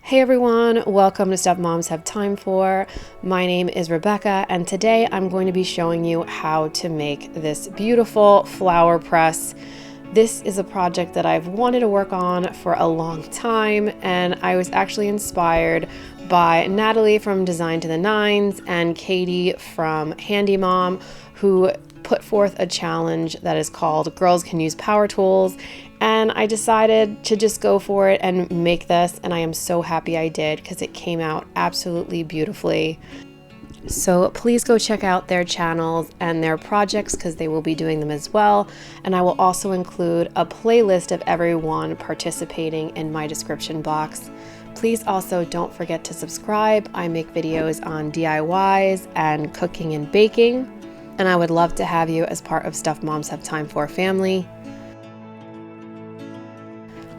Hey everyone, welcome to Stuff Moms Have Time For. My name is Rebecca and today I'm going to be showing you how to make this beautiful flower press. This is a project that I've wanted to work on for a long time, and I was actually inspired by Natalie from Design to the Nines and Katie from Handy Mom, who put forth a challenge that is called Girls Can Use Power Tools, and I decided to just go for it and make this, and I am so happy I did because it came out absolutely beautifully. So please go check out their channels and their projects because they will be doing them as well, and I will also include a playlist of everyone participating in my description box. Please also don't forget to subscribe. I make videos on DIYs and cooking and baking, and I would love to have you as part of Stuff Moms Have Time For family.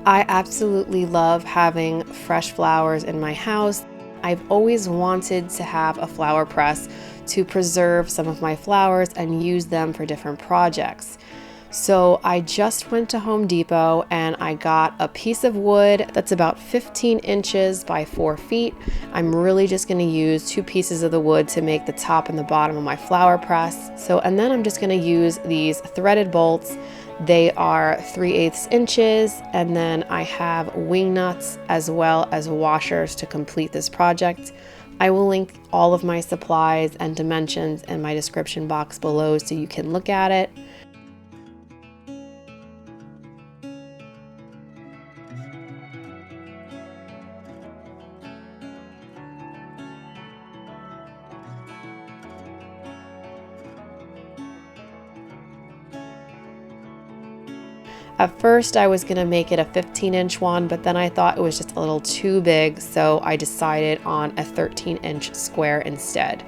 I absolutely love having fresh flowers in my house. I've always wanted to have a flower press to preserve some of my flowers and use them for different projects. So I just went to Home Depot and I got a piece of wood that's about 15 inches by 4 feet. I'm really just going to use 2 pieces of the wood to make the top and the bottom of my flower press. And then I'm just going to use these threaded bolts. They are 3/8 inches, and then I have wing nuts as well as washers to complete this project. I will link all of my supplies and dimensions in my description box below so you can look at it. At first I was gonna make it a 15-inch one, but then I thought it was just a little too big, so I decided on a 13-inch square instead.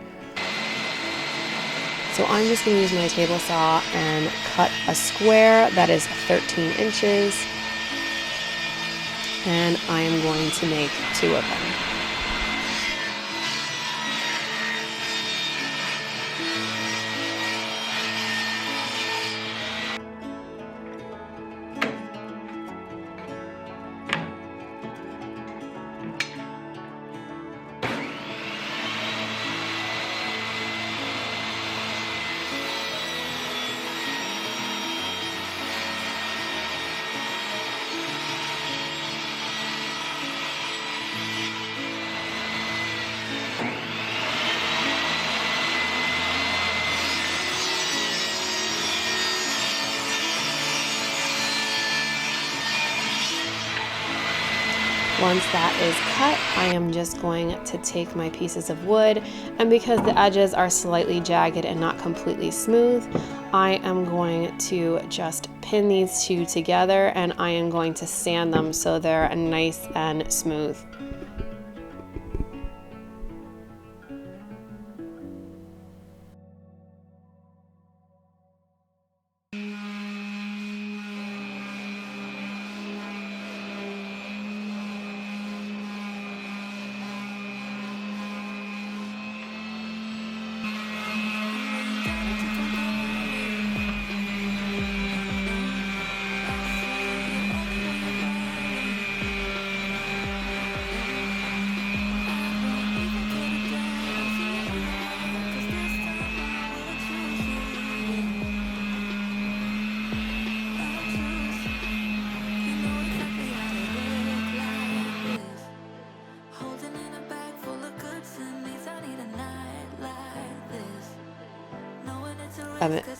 So I'm just gonna use my table saw and cut a square that is 13 inches, and I am going to make 2 of them. Once that is cut, I am just going to take my pieces of wood, and because the edges are slightly jagged and not completely smooth, I am going to just pin these 2 together, and I am going to sand them so they're nice and smooth.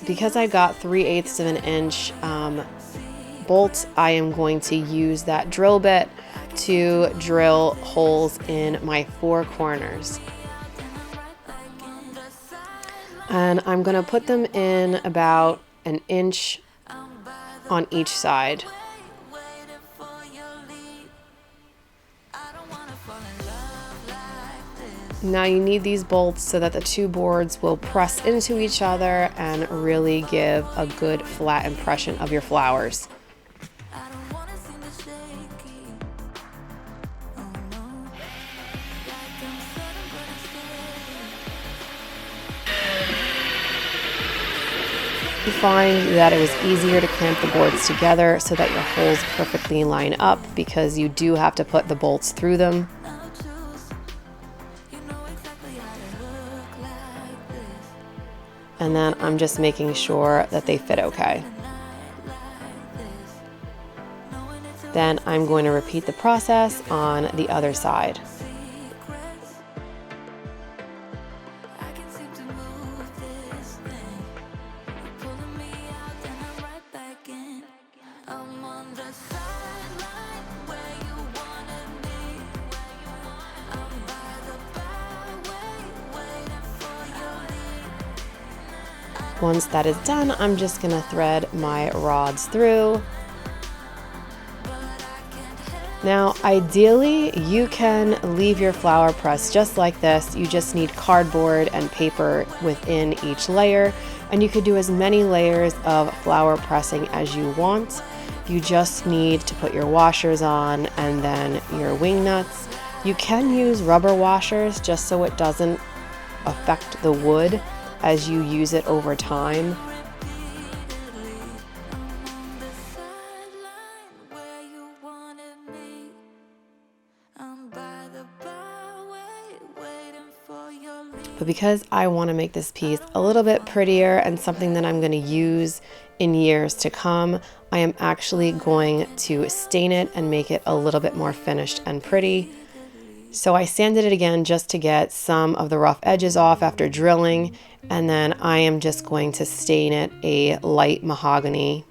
Because I got 3/8 of an inch bolt, I am going to use that drill bit to drill holes in my 4 corners. And I'm going to put them in about 1 inch on each side. Now you need these bolts so that the 2 boards will press into each other and really give a good flat impression of your flowers. You find that it was easier to clamp the boards together so that your holes perfectly line up, because you do have to put the bolts through them. and then I'm just making sure that they fit okay. Then I'm going to repeat the process on the other side. Once that is done, I'm just gonna thread my rods through. Now, ideally, you can leave your flower press just like this. You just need cardboard and paper within each layer, and you could do as many layers of flower pressing as you want. You just need to put your washers on and then your wing nuts. You can use rubber washers just so it doesn't affect the wood as you use it over time. But because I want to make this piece a little bit prettier and something that I'm going to use in years to come, I am actually going to stain it and make it a little bit more finished and pretty. So I sanded it again just to get some of the rough edges off after drilling, and then I am just going to stain it a light mahogany.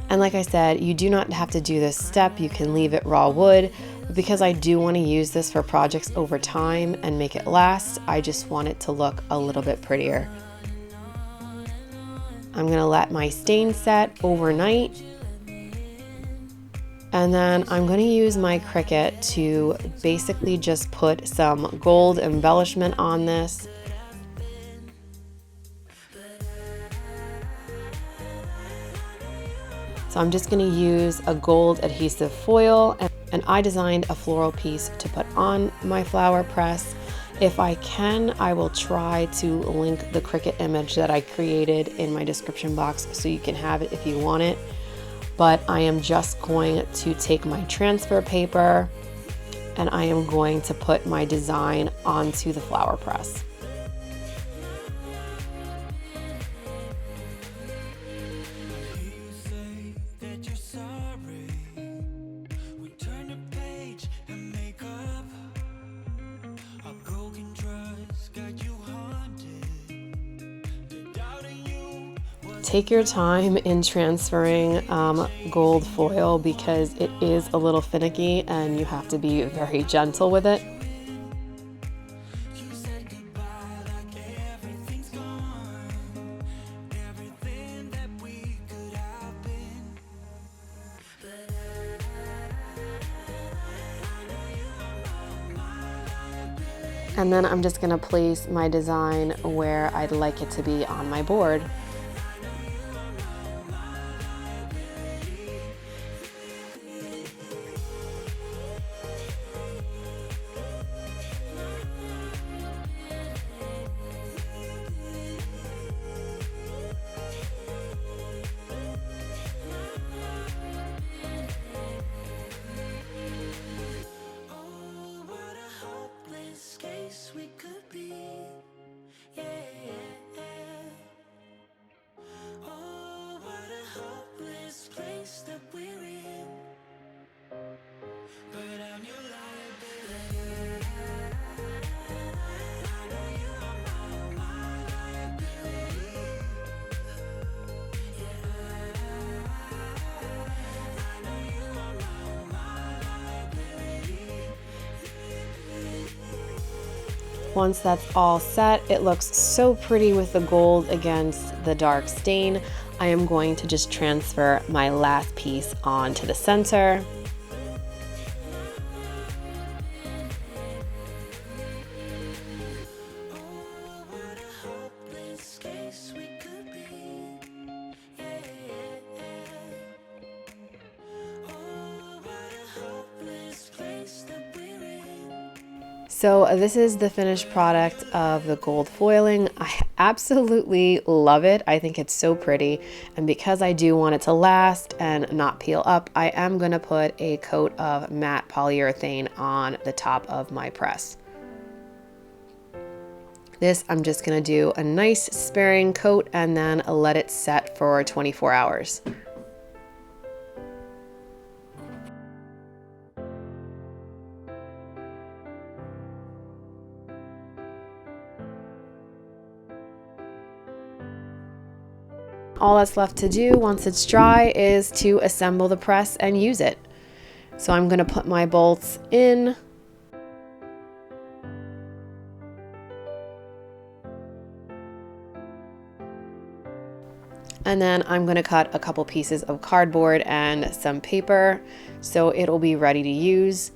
And like I said, you do not have to do this step. You can leave it raw wood. But because I do want to use this for projects over time and make it last, I just want it to look a little bit prettier. I'm going to let my stain set overnight. And then I'm going to use my CRICUT to basically just put some gold embellishment on this. So I'm just going to use a gold adhesive foil, and I designed a floral piece to put on my flower press. If I can, I will try to link the CRICUT image that I created in my description box so you can have it if you want it. But I am just going to take my transfer paper and I am going to put my design onto the flower press. Take your time in transferring gold foil because it is a little finicky and you have to be very gentle with it. And then I'm just going to place my design where I'd like it to be on my board. Once that's all set, it looks so pretty with the gold against the dark stain. I am going to just transfer my last piece onto the center. So this is the finished product of the gold foiling. I absolutely love it. I think it's so pretty. And because I do want it to last and not peel up, I am going to put a coat of matte polyurethane on the top of my press. This I'm just going to do a nice sparing coat and then let it set for 24 hours. All that's left to do once it's dry is to assemble the press and use it. So I'm going to put my bolts in. And then I'm going to cut a couple pieces of cardboard and some paper so it'll be ready to use.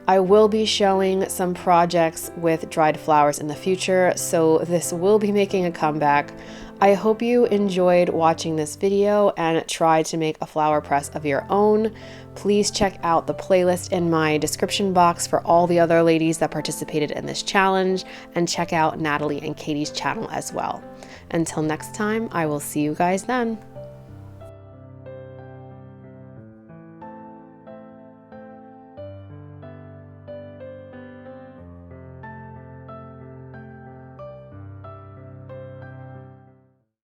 I will be showing some projects with dried flowers in the future, so this will be making a comeback. I hope you enjoyed watching this video and tried to make a flower press of your own. Please check out the playlist in my description box for all the other ladies that participated in this challenge, and check out Natalie and Katie's channel as well. Until next time, I will see you guys then.